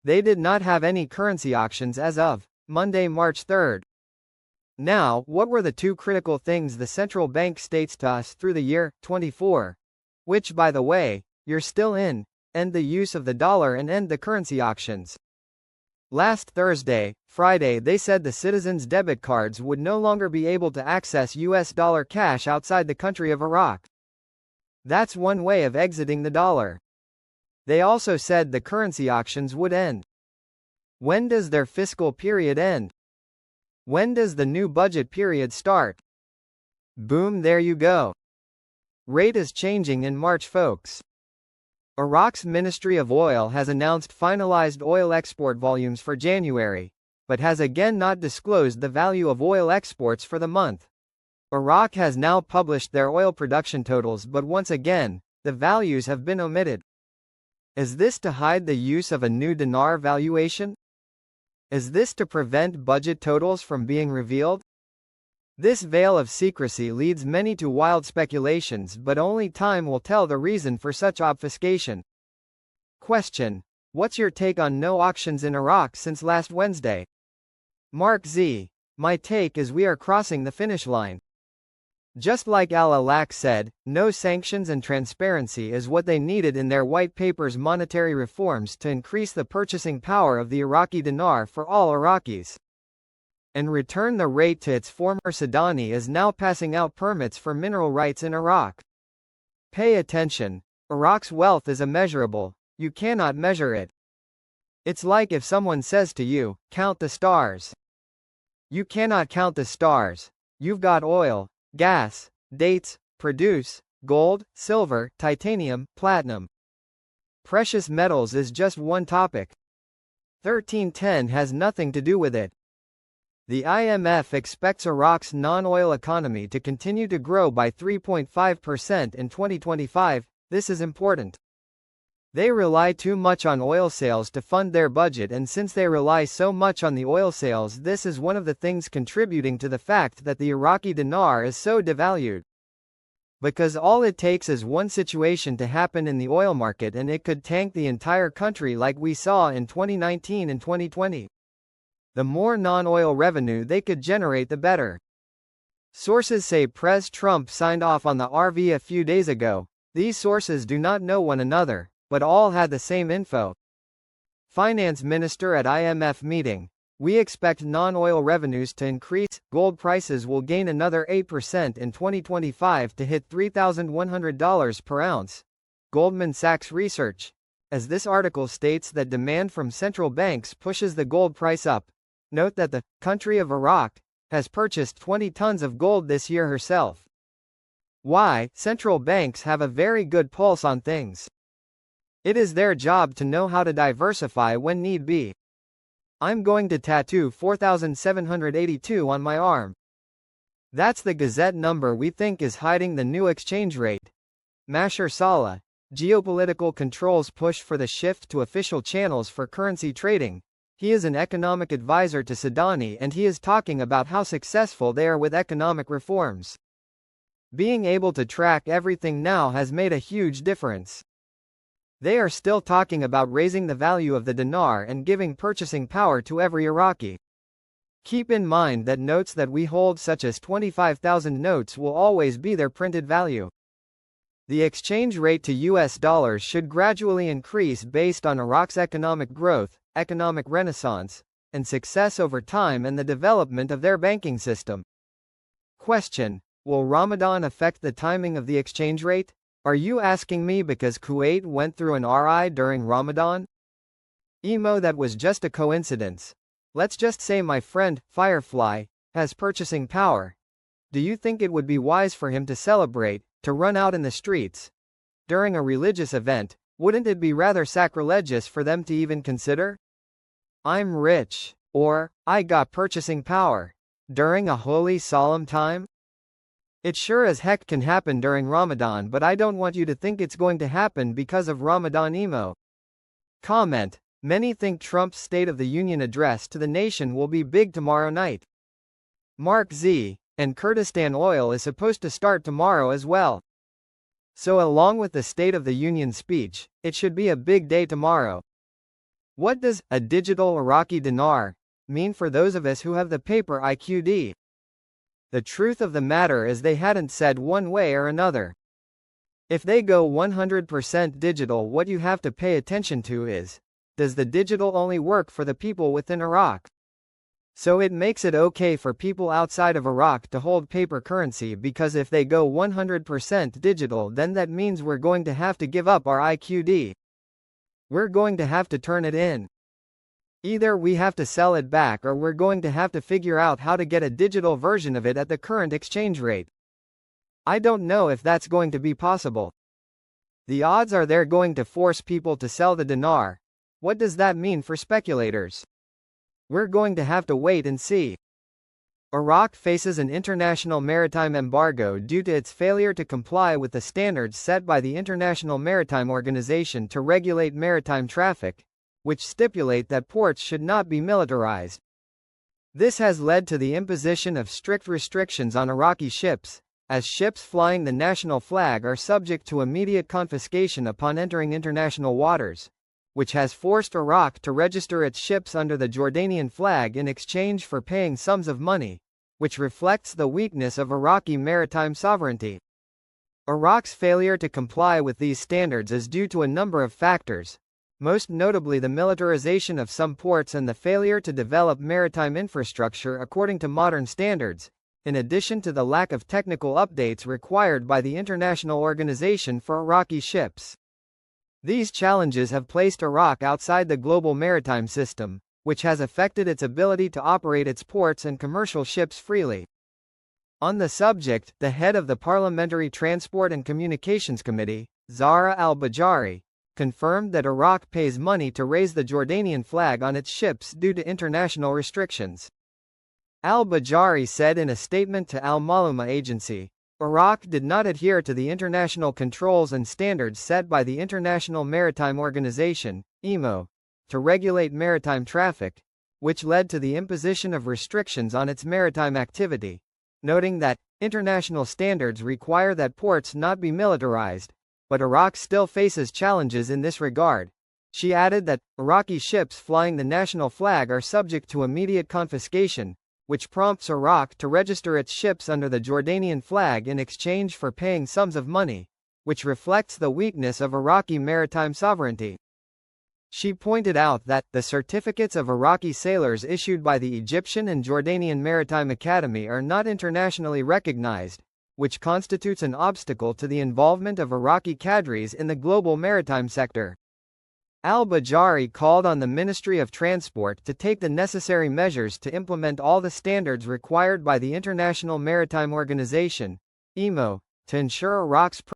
They did not have any currency auctions as of Monday, March 3rd. Now, what were the two critical things the central bank states to us through the year 24? Which, by the way, you're still in. End the use of the dollar and end the currency auctions. Last Thursday, Friday, they said the citizens' debit cards would no longer be able to access US dollar cash outside the country of Iraq. That's one way of exiting the dollar. They also said the currency auctions would end. When does their fiscal period end? When does the new budget period start? Boom, there you go. Rate is changing in March, folks. Iraq's Ministry of Oil has announced finalized oil export volumes for January, but has again not disclosed the value of oil exports for the month. Iraq has now published their oil production totals, but once again, the values have been omitted. Is this to hide the use of a new dinar valuation? Is this to prevent budget totals from being revealed? This veil of secrecy leads many to wild speculations, but only time will tell the reason for such obfuscation. Question: what's your take on no auctions in Iraq since last Wednesday? Mark Z: my take is we are crossing the finish line. Just like Al-Alaq said, no sanctions and transparency is what they needed in their white paper's monetary reforms to increase the purchasing power of the Iraqi dinar for all Iraqis, and return the rate to its former. Sudani is now passing out permits for mineral rights in Iraq. Pay attention. Iraq's wealth is immeasurable. You cannot measure it. It's like if someone says to you, count the stars. You cannot count the stars. You've got oil, gas, dates, produce, gold, silver, titanium, platinum. Precious metals is just one topic. 1310 has nothing to do with it. The IMF expects Iraq's non-oil economy to continue to grow by 3.5% in 2025. This is important. They rely too much on oil sales to fund their budget, and since they rely so much on the oil sales, this is one of the things contributing to the fact that the Iraqi dinar is so devalued. Because all it takes is one situation to happen in the oil market and it could tank the entire country like we saw in 2019 and 2020. The more non-oil revenue they could generate, the better. Sources say Pres Trump signed off on the RV a few days ago. These sources do not know one another, but all had the same info. Finance Minister at IMF meeting: we expect non-oil revenues to increase. Gold prices will gain another 8% in 2025 to hit $3,100 per ounce. Goldman Sachs Research. As this article states that demand from central banks pushes the gold price up. Note that the country of Iraq has purchased 20 tons of gold this year herself. Why? Central banks have a very good pulse on things. It is their job to know how to diversify when need be. I'm going to tattoo 4,782 on my arm. That's the Gazette number we think is hiding the new exchange rate. Mashar Saleh. Geopolitical controls push for the shift to official channels for currency trading. He is an economic advisor to Sudani, and he is talking about how successful they are with economic reforms. Being able to track everything now has made a huge difference. They are still talking about raising the value of the dinar and giving purchasing power to every Iraqi. Keep in mind that notes that we hold, such as 25,000 notes, will always be their printed value. The exchange rate to US dollars should gradually increase based on Iraq's economic growth, economic renaissance, and success over time and the development of their banking system. Question: will Ramadan affect the timing of the exchange rate? Are you asking me because Kuwait went through an RI during Ramadan? Emo, that was just a coincidence. Let's just say my friend, Firefly, has purchasing power. Do you think it would be wise for him to celebrate, to run out in the streets during a religious event? Wouldn't it be rather sacrilegious for them to even consider? I'm rich, or I got purchasing power during a holy solemn time? It sure as heck can happen during Ramadan, but I don't want you to think it's going to happen because of Ramadan. Emo. Comment: many think Trump's State of the Union address to the nation will be big tomorrow night. Mark Z: and Kurdistan Oil is supposed to start tomorrow as well. So along with the State of the Union speech, it should be a big day tomorrow. What does a digital Iraqi dinar mean for those of us who have the paper IQD? The truth of the matter is they hadn't said one way or another. If they go 100% digital, what you have to pay attention to is, does the digital only work for the people within Iraq? So it makes it okay for people outside of Iraq to hold paper currency, because if they go 100% digital, then that means we're going to have to give up our IQD. We're going to have to turn it in. Either we have to sell it back, or we're going to have to figure out how to get a digital version of it at the current exchange rate. I don't know if that's going to be possible. The odds are they're going to force people to sell the dinar. What does that mean for speculators? We're going to have to wait and see. Iraq faces an international maritime embargo due to its failure to comply with the standards set by the International Maritime Organization to regulate maritime traffic, which stipulate that ports should not be militarized. This has led to the imposition of strict restrictions on Iraqi ships, as ships flying the national flag are subject to immediate confiscation upon entering international waters, which has forced Iraq to register its ships under the Jordanian flag in exchange for paying sums of money, which reflects the weakness of Iraqi maritime sovereignty. Iraq's failure to comply with these standards is due to a number of factors, most notably the militarization of some ports and the failure to develop maritime infrastructure according to modern standards, in addition to the lack of technical updates required by the International Organization for Iraqi Ships. These challenges have placed Iraq outside the global maritime system, which has affected its ability to operate its ports and commercial ships freely. On the subject, the head of the Parliamentary Transport and Communications Committee, Zahra al-Bajari, confirmed that Iraq pays money to raise the Jordanian flag on its ships due to international restrictions. Al-Bajari said in a statement to Al-Maluma agency, Iraq did not adhere to the international controls and standards set by the International Maritime Organization, IMO, to regulate maritime traffic, which led to the imposition of restrictions on its maritime activity, noting that international standards require that ports not be militarized, but Iraq still faces challenges in this regard. She added that Iraqi ships flying the national flag are subject to immediate confiscation, which prompts Iraq to register its ships under the Jordanian flag in exchange for paying sums of money, which reflects the weakness of Iraqi maritime sovereignty. She pointed out that the certificates of Iraqi sailors issued by the Egyptian and Jordanian Maritime Academy are not internationally recognized, which constitutes an obstacle to the involvement of Iraqi cadres in the global maritime sector. Al-Bajari called on the Ministry of Transport to take the necessary measures to implement all the standards required by the International Maritime Organization, IMO, to ensure Iraq's